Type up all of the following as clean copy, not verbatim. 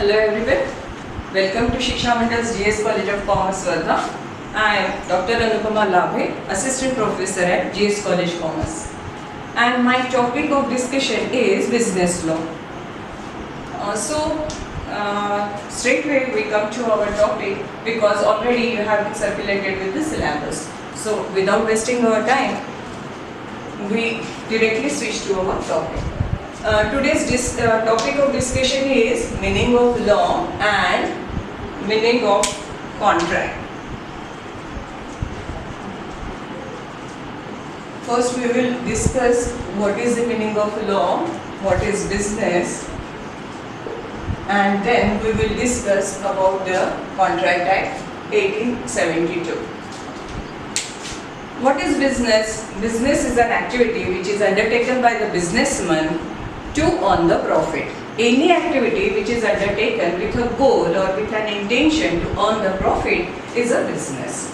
Hello everyone, welcome to Shiksha Mandal's GS College of Commerce, Wardha. I am Dr. Anupama Labhe, Assistant Professor at GS College Commerce. And my topic of discussion is business law. Straight away we come to our topic because already you have been circulated with the syllabus. So without wasting our time, we directly switch to our topic. Today's topic of discussion is meaning of law and meaning of contract. First we will discuss what is the meaning of law, what is business, and then we will discuss about the Contract Act 1872. What is business? Business is an activity which is undertaken by the businessman to earn the profit. Any activity which is undertaken with a goal or with an intention to earn the profit is a business.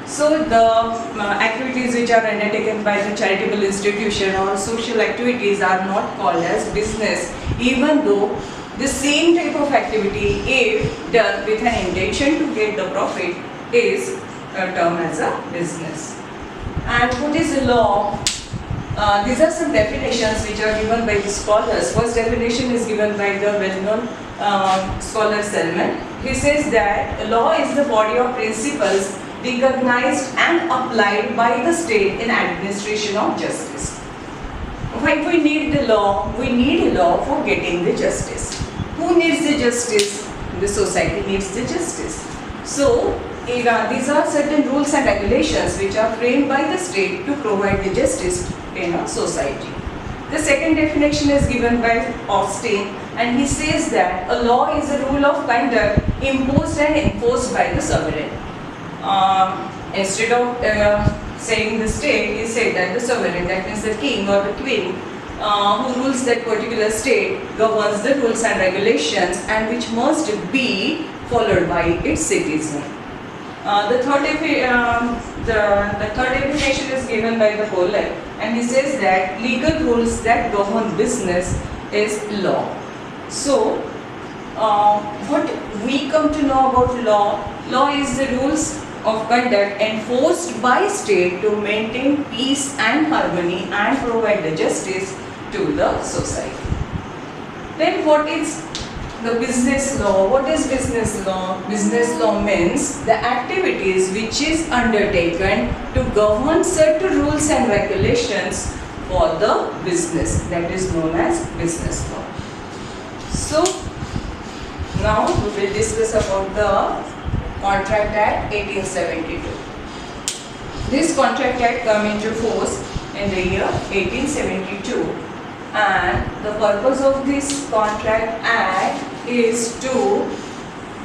So the activities which are undertaken by the charitable institution or social activities are not called as business, even though the same type of activity, if done with an intention to get the profit, is termed as a business. And what is the law? These are some definitions which are given by the scholars. First definition is given by the well-known scholar Selman. He says that law is the body of principles recognized and applied by the state in administration of justice. Why we need the law? We need a law for getting the justice. Who needs the justice? The society needs the justice. So these are certain rules and regulations which are framed by the state to provide the justice in a society. The second definition is given by Austin, and he says that a law is a rule of conduct imposed and enforced by the sovereign. Instead of saying the state, he said that the sovereign, that means the king or the queen, who rules that particular state, governs the rules and regulations and which must be followed by its citizen. The third definition is given by the Pollak, and he says that legal rules that govern business is law. So, what we come to know about law? Law is the rules of conduct enforced by state to maintain peace and harmony and provide the justice to the society. Then what is the business law? What is business law? Business law means the activities which is undertaken to govern certain rules and regulations for the business, that is known as business law. So now we will discuss about the Contract Act 1872. This Contract Act came into force in the year 1872, and the purpose of this Contract Act is to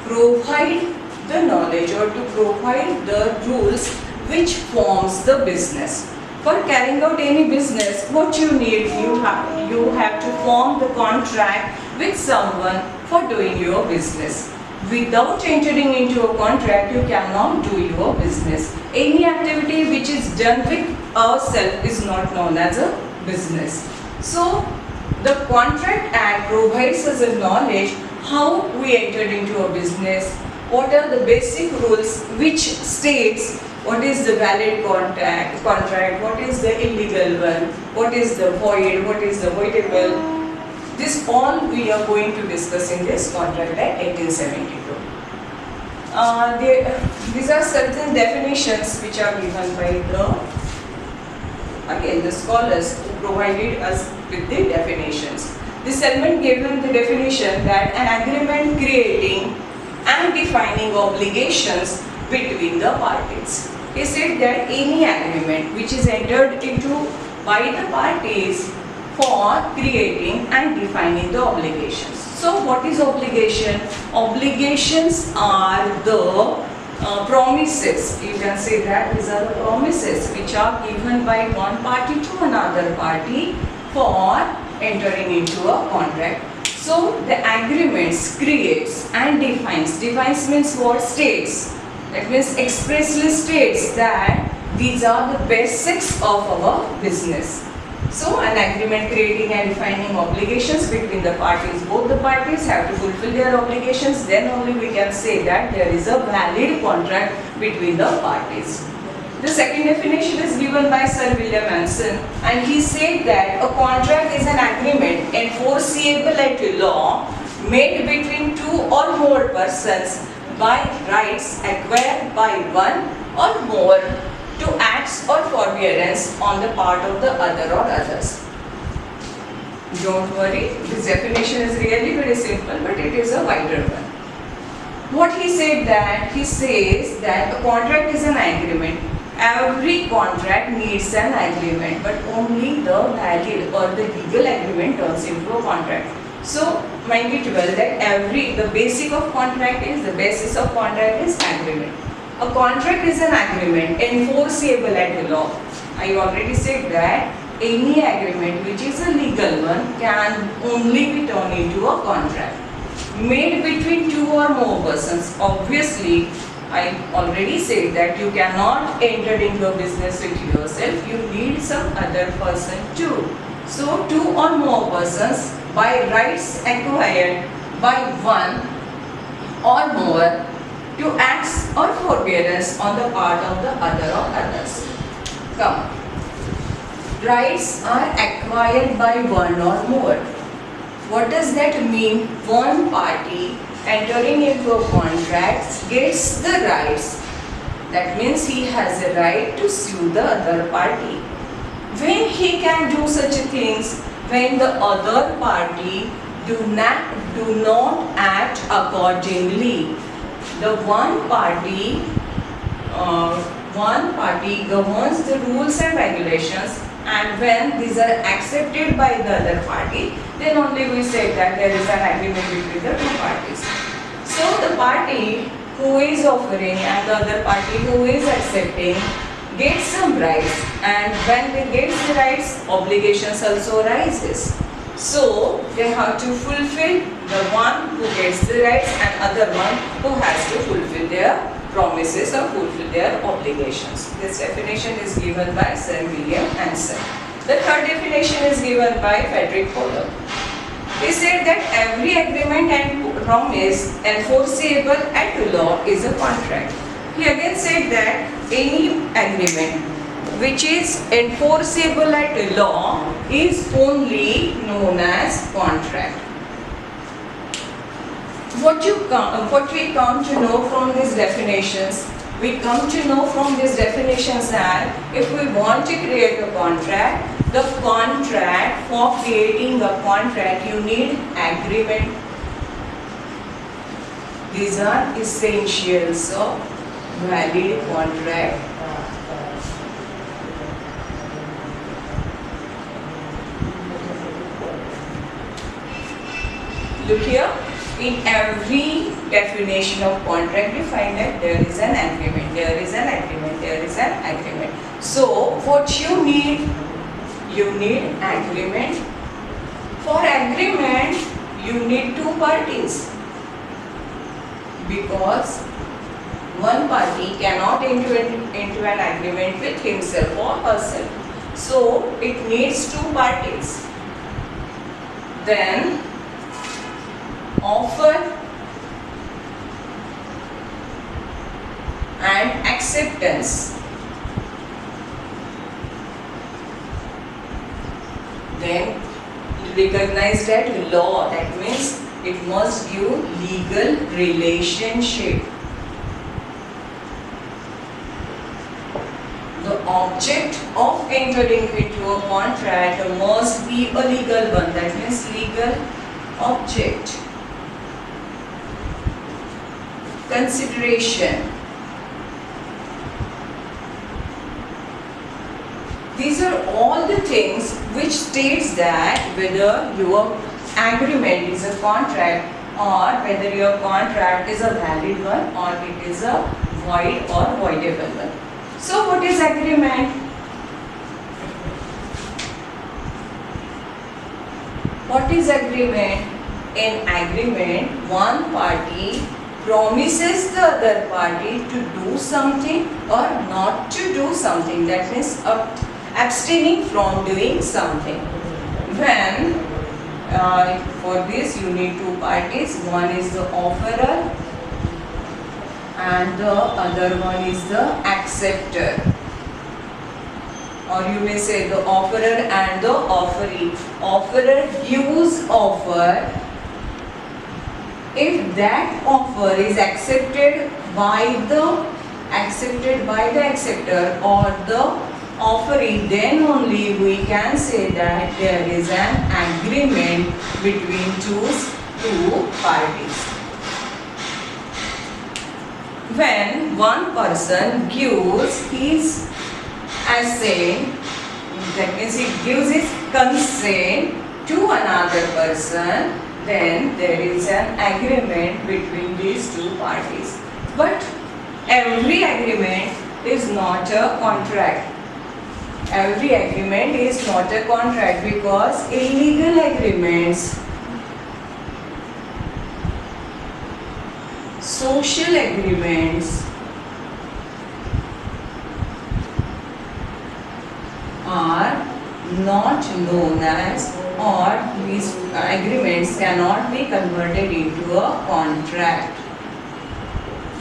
provide the knowledge or to provide the rules which forms the business. For carrying out any business, what you need, you have to form the contract with someone for doing your business. Without entering into a contract, you cannot do your business. Any activity which is done with ourselves is not known as a business. So, the Contract Act provides us a knowledge how we entered into a business, what are the basic rules which states what is the valid contract, what is the illegal one, what is the void, what is the voidable. This all we are going to discuss in this Contract Act 1872. These are certain definitions which are given by the scholars who provided us with the definitions. The Selman gave them the definition that an agreement creating and defining obligations between the parties. He said that any agreement which is entered into by the parties for creating and defining the obligations. So what is obligation? Obligations are the promises. You can say that these are the promises which are given by one party to another party for entering into a contract. So the agreements creates and defines. Defines means what? States. That means expressly states that these are the basics of our business. So an agreement creating and defining obligations between the parties. Both the parties have to fulfill their obligations. Then only we can say that there is a valid contract between the parties. The second definition is given by Sir William Anson, and he said that a contract is an agreement enforceable at law made between two or more persons by rights acquired by one or more to acts or forbearance on the part of the other or others. Don't worry, this definition is really very simple, but it is a wider one. What he said that, he says that a contract is an agreement. Every contract needs an agreement, but only the valid or the legal agreement turns into a contract. So, mind it well that the basis of contract is agreement. A contract is an agreement enforceable at law. I already said that any agreement which is a legal one can only be turned into a contract. Made between two or more persons. Obviously, I already said that you cannot enter into a business with yourself. You need some other person too. So, two or more persons by rights acquired by one or more to acts or forbearance on the part of the other or others. Come. Rights are acquired by one or more. What does that mean? One party entering into a contract gets the rights. That means he has a right to sue the other party. When he can do such things, when the other party do not act accordingly. The one party governs the rules and regulations, and when these are accepted by the other party, then only we say that there is an agreement between the two parties. So the party who is offering and the other party who is accepting gets some rights, and when they get the rights, obligations also arises. So they have to fulfill, the one who gets the rights and other one who has to fulfill their promises or fulfill their obligations. This definition is given by Sir William Anson. The third definition is given by Frederick Fowler. He said that every agreement and promise enforceable at law is a contract. He again said that any agreement which is enforceable at law is only known as contract. What we come to know from these definitions, that if we want to create a contract, for creating a contract you need agreement. These are essentials of valid contract. Look here, in every definition of contract you find that there is an agreement, there is an agreement, there is an agreement. So what you need agreement. For agreement you need two parties, because one party cannot enter into an agreement with himself or herself. So it needs two parties. Then offer and acceptance. Then recognize that law, that means it must give legal relationship. The object of entering into a contract must be a legal one, that means legal object. Consideration. These are all the things which states that whether your agreement is a contract or whether your contract is a valid one or it is a void or voidable one. So what is agreement? What is agreement? In agreement, one party promises the other party to do something or not to do something. That means abstaining from doing something. When for this you need two parties, one is the offerer and the other one is the acceptor, or you may say the offerer and the offeree. Offerer gives offer. If that offer is accepted by the acceptor or the offeree, then only we can say that there is an agreement between two parties. When one person gives his assent, that means he gives his consent to another person, then there is an agreement between these two parties. But every agreement is not a contract. Every agreement is not a contract, because illegal agreements, social agreements are not known as, or these agreements cannot be converted into a contract.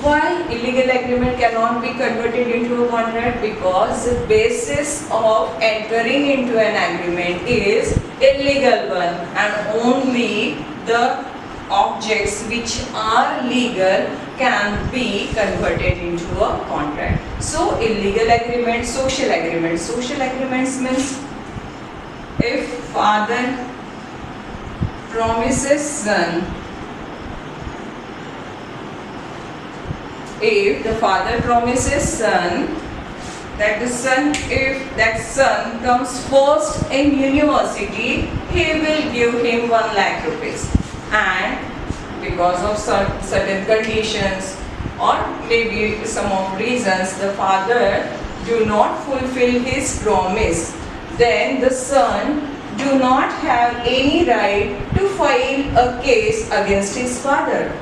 Why illegal agreement cannot be converted into a contract? Because the basis of entering into an agreement is illegal one, and only the objects which are legal can be converted into a contract. So illegal agreement, social agreements. Social agreements means if father promises son, if the father promises son that the son, if that son comes first in university, he will give him 1 lakh rupees. And because of certain conditions or maybe some of reasons, the father do not fulfill his promise, then the son do not have any right to file a case against his father.